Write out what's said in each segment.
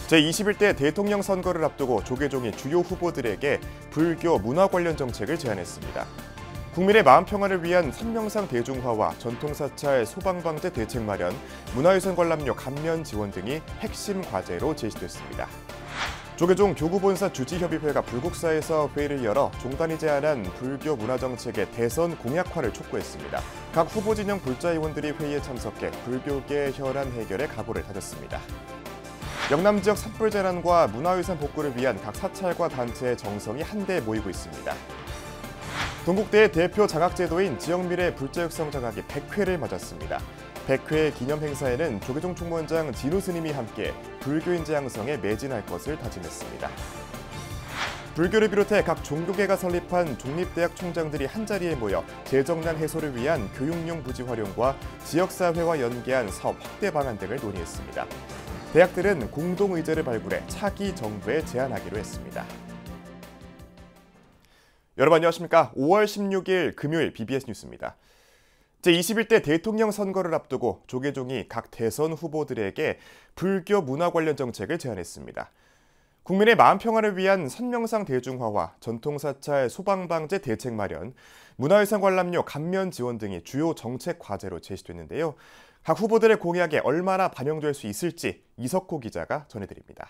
제21대 대통령 선거를 앞두고 조계종이 주요 후보들에게 불교 문화 관련 정책을 제안했습니다. 국민의 마음 평안을 위한 선명상 대중화와 전통사찰 소방방제 대책 마련, 문화유산 관람료 감면 지원 등이 핵심 과제로 제시됐습니다. 조계종 교구본사 주지협의회가 불국사에서 회의를 열어 종단이 제안한 불교 문화정책의 대선 공약화를 촉구했습니다. 각 후보 진영 불자의원들이 회의에 참석해 불교계 혈안 해결에 각오를 다졌습니다. 영남 지역 산불 재난과 문화유산 복구를 위한 각 사찰과 단체의 정성이 한데 모이고 있습니다. 동국대의 대표 장학제도인 지역미래 불자육성 장학이 100회를 맞았습니다. 100회 기념 행사에는 조계종 총무원장 진우 스님이 함께 불교인재 양성에 매진할 것을 다짐했습니다. 불교를 비롯해 각 종교계가 설립한 종립대학 총장들이 한자리에 모여 재정난 해소를 위한 교육용 부지 활용과 지역사회와 연계한 사업 확대 방안 등을 논의했습니다. 대학들은 공동의제를 발굴해 차기 정부에 제안하기로 했습니다. 여러분 안녕하십니까? 5월 16일 금요일 BBS 뉴스입니다. 제21대 대통령 선거를 앞두고 조계종이 각 대선 후보들에게 불교 문화 관련 정책을 제안했습니다. 국민의 마음 평안을 위한 선명상 대중화와 전통사찰 소방방제 대책 마련, 문화유산 관람료 감면 지원 등이 주요 정책 과제로 제시됐는데요. 각 후보들의 공약에 얼마나 반영될 수 있을지 이석호 기자가 전해드립니다.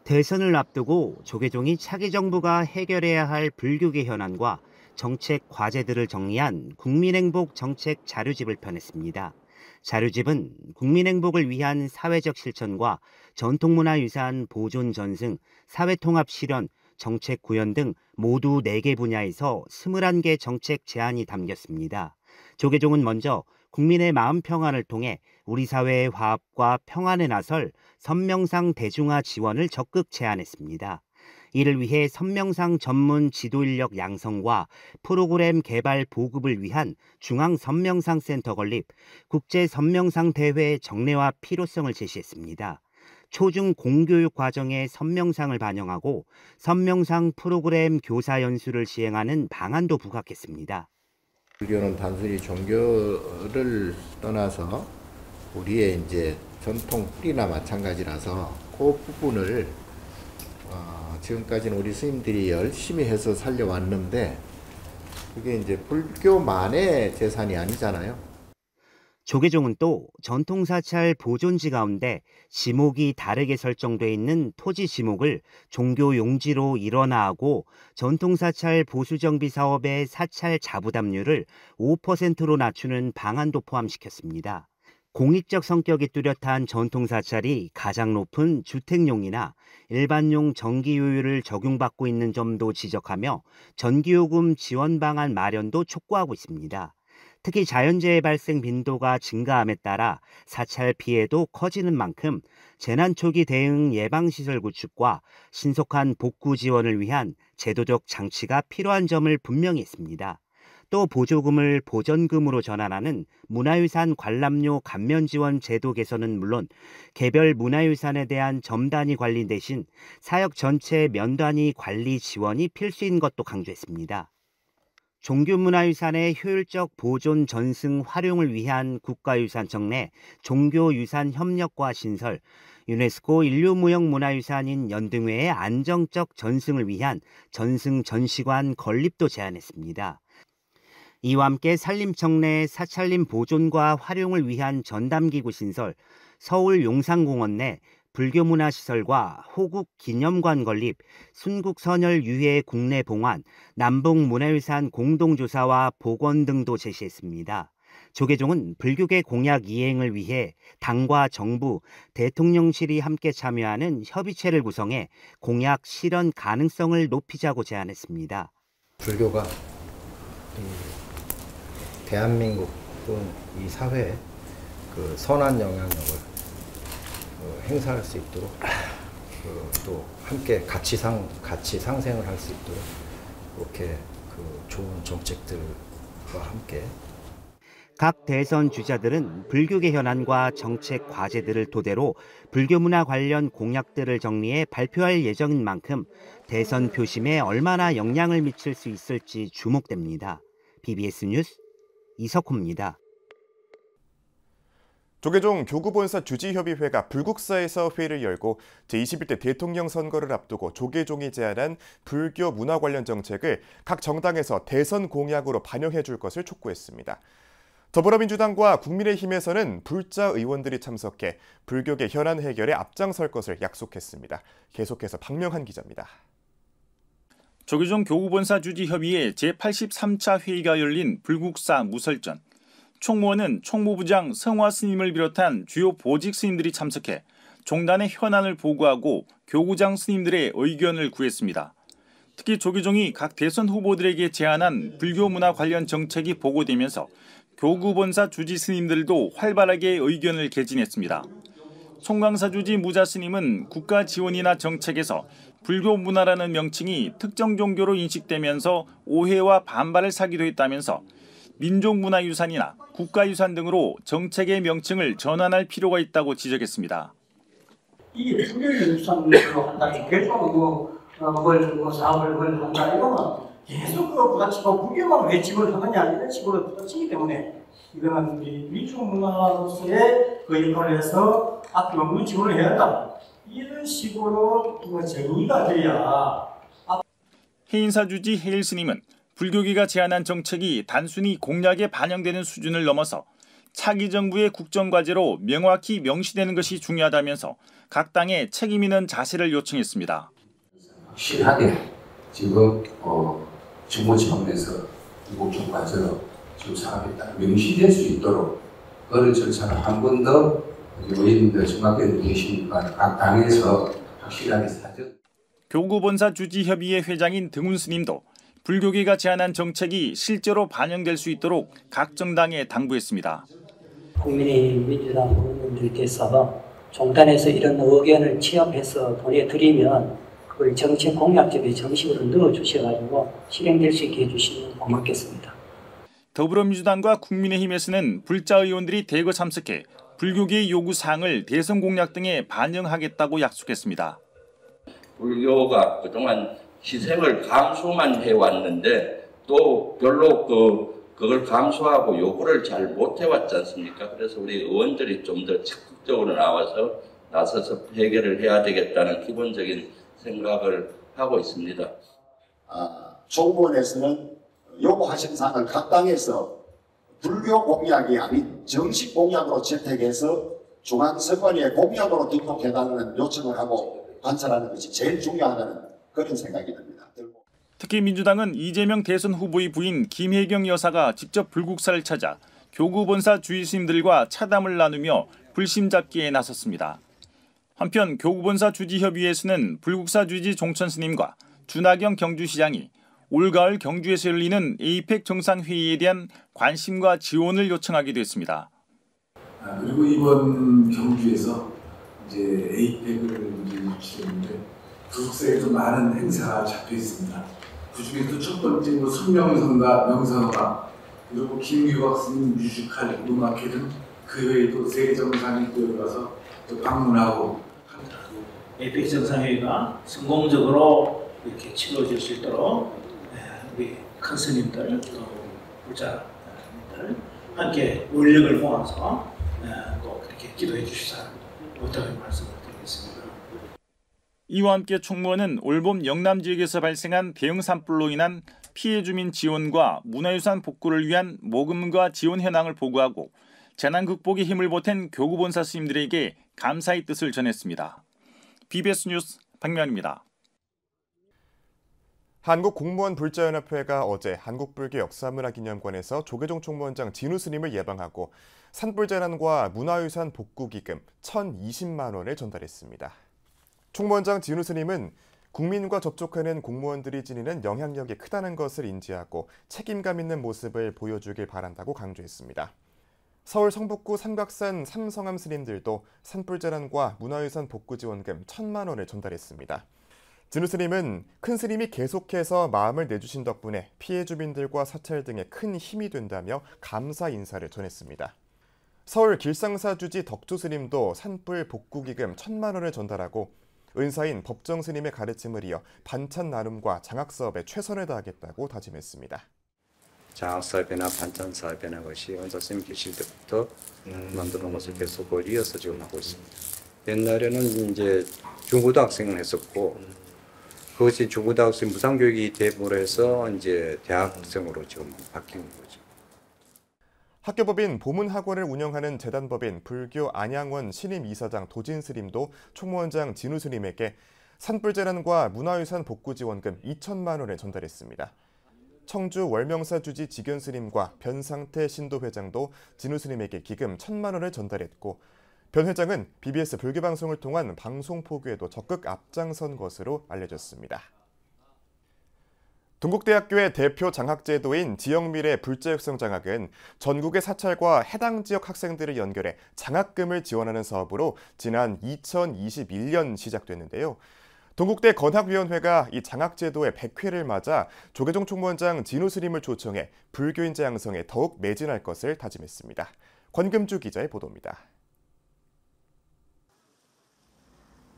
대선을 앞두고 조계종이 차기 정부가 해결해야 할 불교계 현안과 정책 과제들을 정리한 국민행복 정책 자료집을 펴냈습니다. 자료집은 국민행복을 위한 사회적 실천과 전통문화유산 보존 전승, 사회통합 실현, 정책 구현 등 모두 4개 분야에서 21개 정책 제안이 담겼습니다. 조계종은 먼저 국민의 마음 평안을 통해 우리 사회의 화합과 평안에 나설 선명상 대중화 지원을 적극 제안했습니다. 이를 위해 선명상 전문 지도인력 양성과 프로그램 개발 보급을 위한 중앙 선명상 센터 건립, 국제 선명상 대회 정례화 필요성을 제시했습니다. 초중 공교육 과정에 선명상을 반영하고 선명상 프로그램 교사 연수를 시행하는 방안도 부각했습니다. 불교는 단순히 종교를 떠나서 우리의 이제 전통 뿌리나 마찬가지라서 그 부분을 지금까지는 우리 스님들이 열심히 해서 살려왔는데 그게 이제 불교만의 재산이 아니잖아요. 조계종은 또 전통사찰 보존지 가운데 지목이 다르게 설정돼 있는 토지 지목을 종교 용지로 일원화하고 전통사찰 보수정비 사업의 사찰 자부담률을 5%로 낮추는 방안도 포함시켰습니다. 공익적 성격이 뚜렷한 전통사찰이 가장 높은 주택용이나 일반용 전기요율을 적용받고 있는 점도 지적하며 전기요금 지원 방안 마련도 촉구하고 있습니다. 특히 자연재해 발생 빈도가 증가함에 따라 사찰 피해도 커지는 만큼 재난 초기 대응 예방시설 구축과 신속한 복구 지원을 위한 제도적 장치가 필요한 점을 분명히 했습니다. 또 보조금을 보전금으로 전환하는 문화유산 관람료 감면 지원 제도 개선은 물론 개별 문화유산에 대한 점단위 관리 대신 사역 전체 면단위 관리 지원이 필수인 것도 강조했습니다. 종교문화유산의 효율적 보존 전승 활용을 위한 국가유산청 내 종교유산 협력과 신설, 유네스코 인류무형문화유산인 연등회의 안정적 전승을 위한 전승 전시관 건립도 제안했습니다. 이와 함께 산림청 내 사찰림 보존과 활용을 위한 전담기구 신설, 서울 용산공원 내 불교문화시설과 호국 기념관 건립, 순국선열 유해 국내 봉환, 남북문화유산 공동조사와 복원 등도 제시했습니다. 조계종은 불교계 공약 이행을 위해 당과 정부, 대통령실이 함께 참여하는 협의체를 구성해 공약 실현 가능성을 높이자고 제안했습니다. 불교가 대한민국 또는 이 사회에 그 선한 영향력을 행사할 수 있도록 또 함께 같이 상생을 할 수 있도록 이렇게 좋은 정책들과 함께 각 대선 주자들은 불교계 현안과 정책 과제들을 토대로 불교문화 관련 공약들을 정리해 발표할 예정인 만큼 대선 표심에 얼마나 영향을 미칠 수 있을지 주목됩니다. BBS 뉴스 이석호입니다. 조계종 교구본사 주지협의회가 불국사에서 회의를 열고 제21대 대통령 선거를 앞두고 조계종이 제안한 불교 문화 관련 정책을 각 정당에서 대선 공약으로 반영해 줄 것을 촉구했습니다. 더불어민주당과 국민의힘에서는 불자 의원들이 참석해 불교계 현안 해결에 앞장설 것을 약속했습니다. 계속해서 박명한 기자입니다. 조계종 교구본사 주지협의회 제83차 회의가 열린 불국사 무설전. 총무원은 총무부장 성화 스님을 비롯한 주요 보직 스님들이 참석해 종단의 현안을 보고하고 교구장 스님들의 의견을 구했습니다. 특히 조계종이 각 대선 후보들에게 제안한 불교 문화 관련 정책이 보고되면서 교구본사 주지 스님들도 활발하게 의견을 개진했습니다. 송광사 주지 무자 스님은 국가 지원이나 정책에서 불교 문화라는 명칭이 특정 종교로 인식되면서 오해와 반발을 사기도 했다면서 민족문화유산이나 국가유산 등으로 정책의 명칭을 전환할 필요가 있다고 지적했습니다. 이게 불교유산으로 한다, 계속 사업을 한다, 이거는 계속 그거 부딪히고 불교만 왜 지원을 하느냐 이런 식으로 부딪히기 때문에 이거는 우리 민족문화로서의 그 역할을 해서 아낌없는 지원을 해야 한다. 이런 식으로 정의가 돼야. 해인사 주지 해일 스님은 불교계가 제안한 정책이 단순히 공약에 반영되는 수준을 넘어서 차기 정부의 국정과제로 명확히 명시되는 것이 중요하다면서 각 당에 책임 있는 자세를 요청했습니다. 확실하게 지금 정부 차원에서 국정과제로 지금 사업이 딱 명시될 수 있도록 그런 절차를 한 번 더 의원님들 정확하게 계시니까 각 당에서 확실하게 사전. 교구본사 주지협의회 회장인 등훈 스님도 불교계가 제안한 정책이 실제로 반영될 수 있도록 각 정당에 당부했습니다. 국민의힘 민주당 의원님들께서 종단에서 이런 의견을 취합해서 보내드리면 그걸 정책 공약집에 정식으로 넣어주셔가지고 실행될 수 있게 해주시면 고맙겠습니다. 더불어민주당과 국민의힘에서는 불자 의원들이 대거 참석해 불교계의 요구사항을 대선 공약 등에 반영하겠다고 약속했습니다. 불교가 그동안 희생을 감수만 해왔는데 또 별로 그걸 감수하고 요구를 잘 못해왔지 않습니까? 그래서 우리 의원들이 좀 더 적극적으로 나서서 해결을 해야 되겠다는 기본적인 생각을 하고 있습니다. 총무원에서는 요구하신 사항을 각 당에서 불교 공약이 아닌 정식 공약으로 채택해서 중앙선관위의 공약으로 등록해달라는 요청을 하고 관찰하는 것이 제일 중요하다는 그런 생각이 듭니다. 특히 민주당은 이재명 대선 후보의 부인 김혜경 여사가 직접 불국사를 찾아 교구본사 주지 스님들과 차담을 나누며 불심 잡기에 나섰습니다. 한편 교구본사 주지협의회에서는 불국사 주지 종천 스님과 준하경 경주시장이 올가을 경주에서 열리는 에이펙 정상회의에 대한 관심과 지원을 요청하기도 했습니다. 그리고 이번 경주에서 이제 에이펙을 치르는데 불국사에도 많은 행사가 잡혀 있습니다. 그 중에서 첫 번째 선명성가, 명상화, 그리고 김규박 스님 뮤지컬 음악회 등 그 외에 또 세계 정상이 또 가서 또 방문하고 에이펙 정상회의가 성공적으로 이렇게 치러질 수 있도록 우리 큰 스님들 또 부자님들 함께 원력을 모아서 꼭 그렇게 기도해 주시자 부탁을 말씀을 드리겠습니다. 이와 함께 총무원은 올봄 영남 지역에서 발생한 대형 산불로 인한 피해 주민 지원과 문화유산 복구를 위한 모금과 지원 현황을 보고하고 재난 극복에 힘을 보탠 교구본사 스님들에게 감사의 뜻을 전했습니다. BBS 뉴스 박명환입니다. 한국공무원 불자연합회가 어제 한국불교 역사문화기념관에서 조계종 총무원장 진우 스님을 예방하고 산불 재난과 문화유산 복구 기금 1,020만 원을 전달했습니다. 총무원장 진우 스님은 국민과 접촉하는 공무원들이 지니는 영향력이 크다는 것을 인지하고 책임감 있는 모습을 보여주길 바란다고 강조했습니다. 서울 성북구 삼각산 삼성암 스님들도 산불 재난과 문화유산 복구 지원금 1,000만 원을 전달했습니다. 진우 스님은 큰 스님이 계속해서 마음을 내주신 덕분에 피해 주민들과 사찰 등에 큰 힘이 된다며 감사 인사를 전했습니다. 서울 길상사 주지 덕주 스님도 산불 복구 기금 1,000만 원을 전달하고 은사인 법정 스님의 가르침을 이어 반찬 나눔과 장학 사업에 최선을 다하겠다고 다짐했습니다. 장학사업이나 반찬사업이나 것이 원사쌤 계실 때부터 만드는 것을 계속 이어서 지금 하고 있습니다. 옛날에는 이제 중고등학생을 했었고 그것이 중고등학생 무상교육이 대부로 해서 이제 대학생으로 지금 바뀐 거죠. 학교법인 보문학원을 운영하는 재단법인 불교 안양원 신임 이사장 도진 스님도 총무원장 진우 스님에게 산불재난과 문화유산 복구지원금 2천만 원을 전달했습니다. 청주 월명사주지 지견 스님과 변상태 신도 회장도 진우 스님에게 기금 1,000만 원을 전달했고 변 회장은 BBS 불교방송을 통한 방송 포교에도 적극 앞장선 것으로 알려졌습니다. 동국대학교의 대표 장학제도인 지역미래 불자육성 장학은 전국의 사찰과 해당 지역 학생들을 연결해 장학금을 지원하는 사업으로 지난 2021년 시작됐는데요. 동국대 건학위원회가 이 장학제도의 100회를 맞아 조계종 총무원장 진우 스님을 초청해 불교인재 양성에 더욱 매진할 것을 다짐했습니다. 권금주 기자의 보도입니다.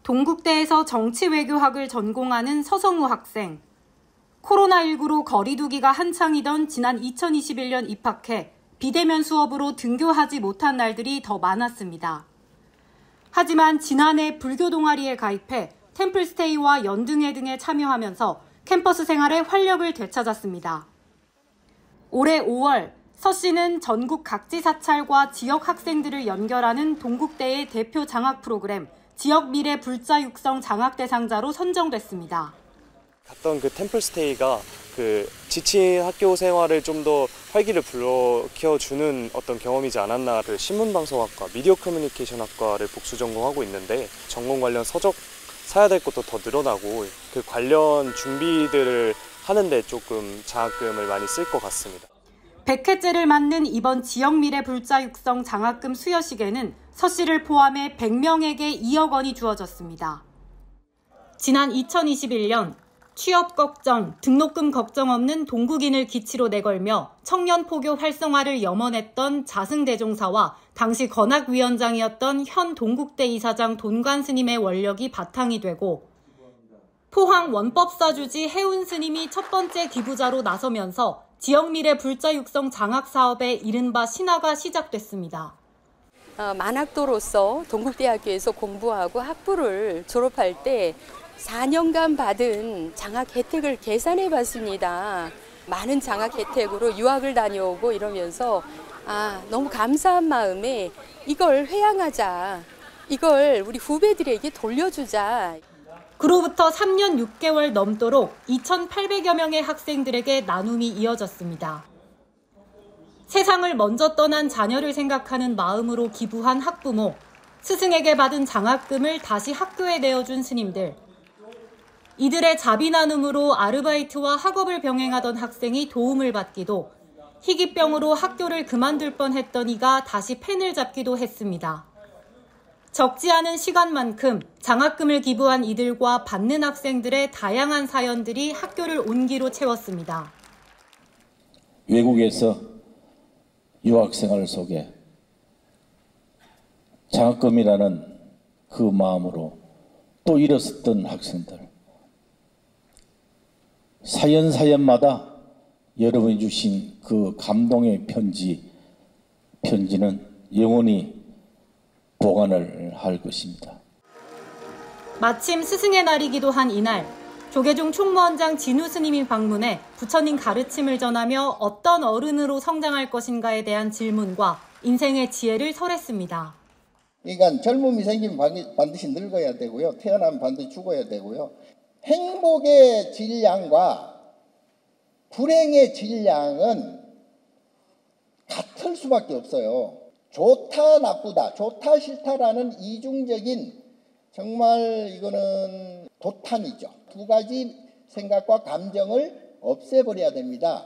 동국대에서 정치외교학을 전공하는 서성우 학생. 코로나19로 거리두기가 한창이던 지난 2021년 입학해 비대면 수업으로 등교하지 못한 날들이 더 많았습니다. 하지만 지난해 불교 동아리에 가입해 템플스테이와 연등회 등에 참여하면서 캠퍼스 생활에 활력을 되찾았습니다. 올해 5월 서 씨는 전국 각지 사찰과 지역 학생들을 연결하는 동국대의 대표 장학 프로그램 지역 미래 불자 육성 장학 대상자로 선정됐습니다. 갔던 그 템플스테이가 그 지친 학교 생활을 좀 더 활기를 불러키워주는 어떤 경험이지 않았나. 그 신문방송학과, 미디어 커뮤니케이션학과를 복수 전공하고 있는데 전공 관련 서적 사야 될 것도 더 늘어나고 그 관련 준비들을 하는데 조금 장학금을 많이 쓸 것 같습니다. 100회째를 맞는 이번 지역 미래 불자 육성 장학금 수여식에는 서 씨를 포함해 100명에게 2억 원이 주어졌습니다. 지난 2021년 취업 걱정, 등록금 걱정 없는 동국인을 기치로 내걸며 청년 포교 활성화를 염원했던 자승대종사와 당시 건학위원장이었던 현 동국대 이사장 돈관 스님의 원력이 바탕이 되고 포항 원법사주지 해운 스님이 첫 번째 기부자로 나서면서 지역미래 불자 육성 장학 사업의 이른바 신화가 시작됐습니다. 만학도로서 동국대학교에서 공부하고 학부를 졸업할 때 4년간 받은 장학 혜택을 계산해 봤습니다. 많은 장학 혜택으로 유학을 다녀오고 이러면서 너무 감사한 마음에 이걸 회양하자. 이걸 우리 후배들에게 돌려주자. 그로부터 3년 6개월 넘도록 2,800여 명의 학생들에게 나눔이 이어졌습니다. 세상을 먼저 떠난 자녀를 생각하는 마음으로 기부한 학부모, 스승에게 받은 장학금을 다시 학교에 내어준 스님들, 이들의 자비 나눔으로 아르바이트와 학업을 병행하던 학생이 도움을 받기도, 희귀병으로 학교를 그만둘 뻔했던 이가 다시 펜을 잡기도 했습니다. 적지 않은 시간만큼 장학금을 기부한 이들과 받는 학생들의 다양한 사연들이 학교를 온기로 채웠습니다. 외국에서 유학생활 속에 장학금이라는 그 마음으로 또 일었었던 학생들. 사연마다 여러분이 주신 그 감동의 편지는 영원히 보관을 할 것입니다. 마침 스승의 날이기도 한 이날, 조계종 총무원장 진우 스님이 방문해 부처님 가르침을 전하며 어떤 어른으로 성장할 것인가에 대한 질문과 인생의 지혜를 설했습니다. 그러니까 젊음이 생기면 반드시 늙어야 되고요. 태어나면 반드시 죽어야 되고요. 행복의 질량과 불행의 질량은 같을 수밖에 없어요. 좋다 나쁘다, 좋다 싫다라는 이중적인 정말 이거는 도탄이죠. 두 가지 생각과 감정을 없애버려야 됩니다.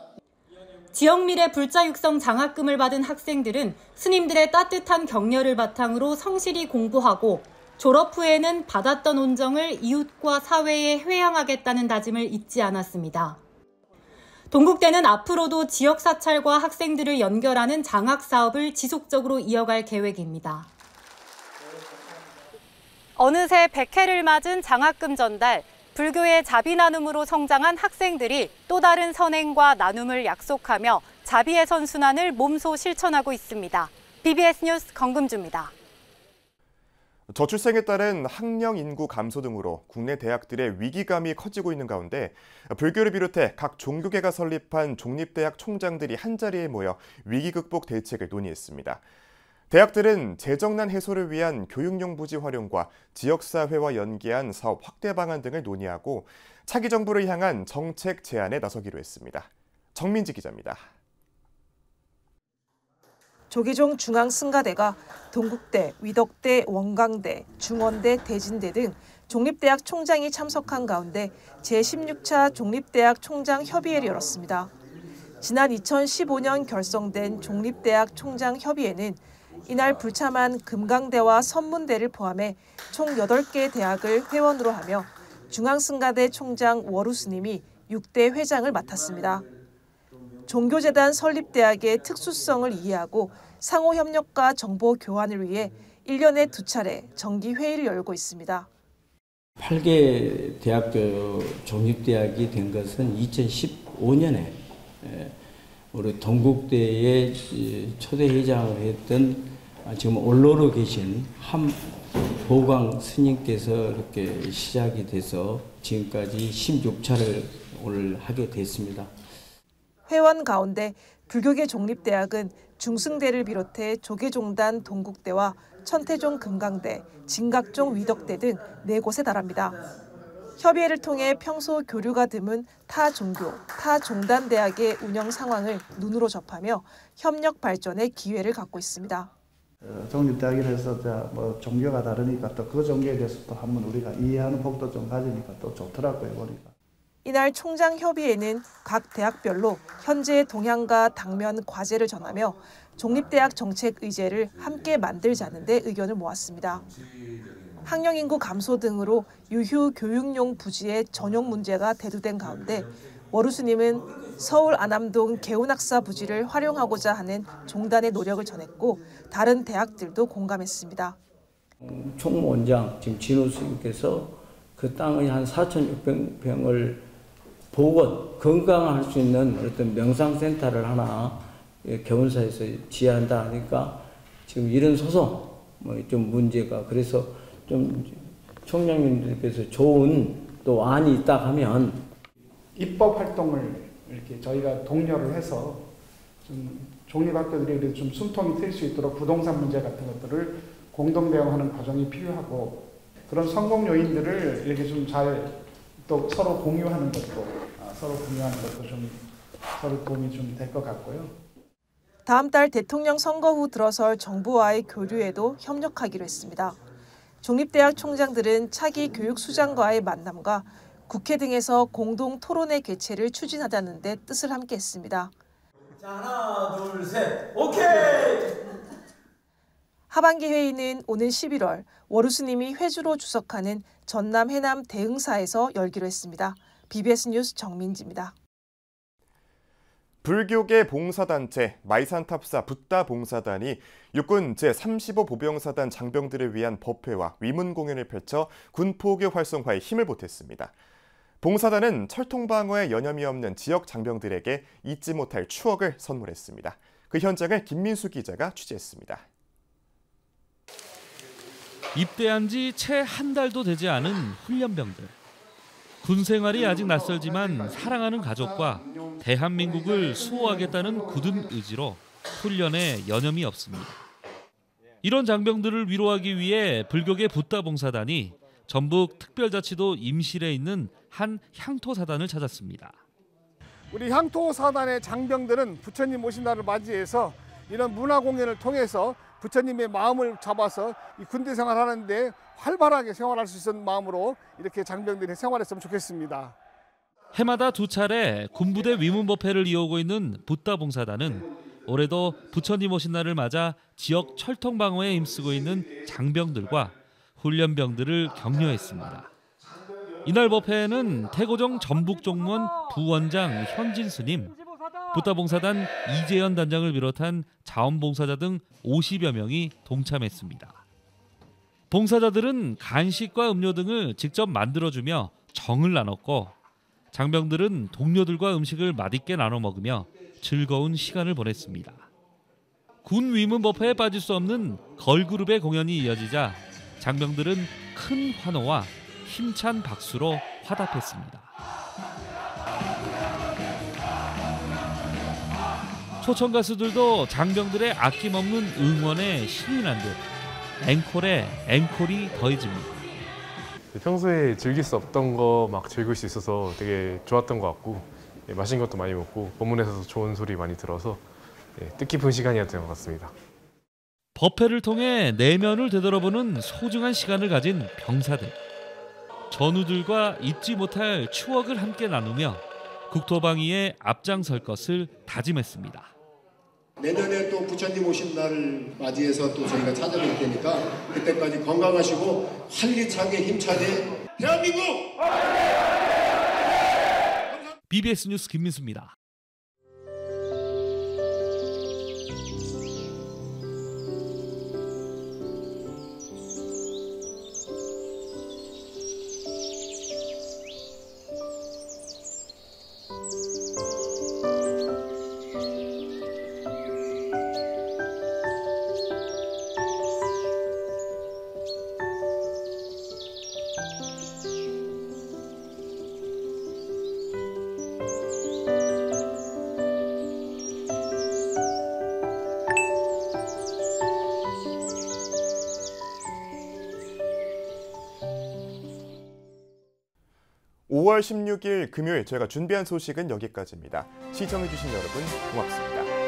지역미래 불자육성 장학금을 받은 학생들은 스님들의 따뜻한 격려를 바탕으로 성실히 공부하고 졸업 후에는 받았던 온정을 이웃과 사회에 회양하겠다는 다짐을 잊지 않았습니다. 동국대는 앞으로도 지역 사찰과 학생들을 연결하는 장학 사업을 지속적으로 이어갈 계획입니다. 어느새 100회를 맞은 장학금 전달, 불교의 자비 나눔으로 성장한 학생들이 또 다른 선행과 나눔을 약속하며 자비의 선순환을 몸소 실천하고 있습니다. BBS 뉴스 권금주입니다. 저출생에 따른 학령 인구 감소 등으로 국내 대학들의 위기감이 커지고 있는 가운데 불교를 비롯해 각 종교계가 설립한 종립대학 총장들이 한자리에 모여 위기 극복 대책을 논의했습니다. 대학들은 재정난 해소를 위한 교육용 부지 활용과 지역사회와 연계한 사업 확대 방안 등을 논의하고 차기 정부를 향한 정책 제안에 나서기로 했습니다. 정민지 기자입니다. 조계종 중앙승가대가 동국대, 위덕대, 원광대, 중원대, 대진대 등 종립대학 총장이 참석한 가운데 제16차 종립대학 총장 협의회를 열었습니다. 지난 2015년 결성된 종립대학 총장 협의회는 이날 불참한 금강대와 선문대를 포함해 총 8개 대학을 회원으로 하며 중앙승가대 총장 월우 스님이 6대 회장을 맡았습니다. 종교재단 설립대학의 특수성을 이해하고 상호 협력과 정보 교환을 위해 1년에 2차례 정기 회의를 열고 있습니다. 8개 대학 종립대학이 된 것은 2015년에 우리 동국대의 초대 회장을 했던 지금 올로로 계신 함보광 스님께서 이렇게 시작이 돼서 지금까지 16차를 오늘 하게 됐습니다. 회원 가운데 불교계 종립대학은 중승대를 비롯해 조계종단 동국대와 천태종 금강대, 진각종 위덕대 등 4곳에 달합니다. 협의회를 통해 평소 교류가 드문 타 종교, 타 종단 대학의 운영 상황을 눈으로 접하며 협력 발전의 기회를 갖고 있습니다. 종립대학이라서 뭐 종교가 다르니까 또 그 종교에 대해서 또 한번 우리가 이해하는 폭도 좀 가지니까 또 좋더라고요, 보니까. 이날 총장 협의회는 각 대학별로 현재의 동향과 당면 과제를 전하며 종립대학 정책 의제를 함께 만들자는 데 의견을 모았습니다. 학령 인구 감소 등으로 유휴 교육용 부지의 전용 문제가 대두된 가운데 월우 스님은 서울 안암동 개운학사 부지를 활용하고자 하는 종단의 노력을 전했고 다른 대학들도 공감했습니다. 총무원장 지금 진호 스님께서 그 땅의 한 4,600평을 보건, 건강할 수 있는 어떤 명상센터를 하나 개원사에서 지어한다 하니까 지금 이런 소송 좀 문제가 그래서 좀 총장님들께서 좋은 또 안이 있다 하면 입법 활동을 이렇게 저희가 독려를 해서 좀 종립학교들이 좀 숨통이 트일 수 있도록 부동산 문제 같은 것들을 공동 대응하는 과정이 필요하고 그런 성공 요인들을 이렇게 좀 잘 또 서로 공유하는 것도 좀 서로 도움이 좀 될 것 같고요. 다음 달 대통령 선거 후 들어설 정부와의 교류에도 협력하기로 했습니다. 종립대학 총장들은 차기 교육수장과의 만남과 국회 등에서 공동 토론회 개최를 추진하자는 데 뜻을 함께 했습니다. 자, 하나, 둘, 셋, 오케이! 하반기 회의는 오는 11월 월우 스님이 회주로 주석하는 전남 해남 대흥사에서 열기로 했습니다. BBS 뉴스 정민지입니다. 불교계 봉사단체 마이산탑사 붓다봉사단이 육군 제35보병사단 장병들을 위한 법회와 위문 공연을 펼쳐 군포교 활성화에 힘을 보탰습니다. 봉사단은 철통방어에 여념이 없는 지역 장병들에게 잊지 못할 추억을 선물했습니다. 그 현장을 김민수 기자가 취재했습니다. 입대한 지 채 한 달도 되지 않은 훈련병들. 군 생활이 아직 낯설지만 사랑하는 가족과 대한민국을 수호하겠다는 굳은 의지로 훈련에 여념이 없습니다. 이런 장병들을 위로하기 위해 불교계 붓다봉사단이 전북 특별자치도 임실에 있는 한 향토사단을 찾았습니다. 우리 향토사단의 장병들은 부처님 오신 날을 맞이해서 이런 문화공연을 통해서 부처님의 마음을 잡아서 이 군대 생활하는데 활발하게 생활할 수 있는 마음으로 이렇게 장병들이 생활했으면 좋겠습니다. 해마다 2차례 군부대 위문법회를 이어오고 있는 붓다봉사단은 올해도 부처님 오신 날을 맞아 지역 철통방어에 힘쓰고 있는 장병들과 훈련병들을 격려했습니다. 이날 법회에는 태고정 전북종무원 부원장 현진 스님, 붓다봉사단 이재현 단장을 비롯한 자원봉사자 등 50여 명이 동참했습니다. 봉사자들은 간식과 음료 등을 직접 만들어주며 정을 나눴고 장병들은 동료들과 음식을 맛있게 나눠 먹으며 즐거운 시간을 보냈습니다. 군 위문법회에 빠질 수 없는 걸그룹의 공연이 이어지자 장병들은 큰 환호와 힘찬 박수로 화답했습니다. 초청 가수들도 장병들의 아낌없는 응원에 신이 난 듯 앵콜에 앵콜이 더해집니다. 평소에 즐길 수 없던 거 막 즐길 수 있어서 되게 좋았던 것 같고 맛있는 것도 많이 먹고 법문에서도 좋은 소리 많이 들어서 뜻깊은 시간이었던 것 같습니다. 법회를 통해 내면을 되돌아보는 소중한 시간을 가진 병사들. 전우들과 잊지 못할 추억을 함께 나누며 국토방위에 앞장설 것을 다짐했습니다. 내년에 또 부처님 오신 날을 맞이해서 또 저희가 찾아뵐 테니까 그때까지 건강하시고 활기차게 힘차게 대한민국! BBS 뉴스 김민수입니다. (5월 16일) 금요일 저희가 준비한 소식은 여기까지입니다. 시청해주신 여러분 고맙습니다.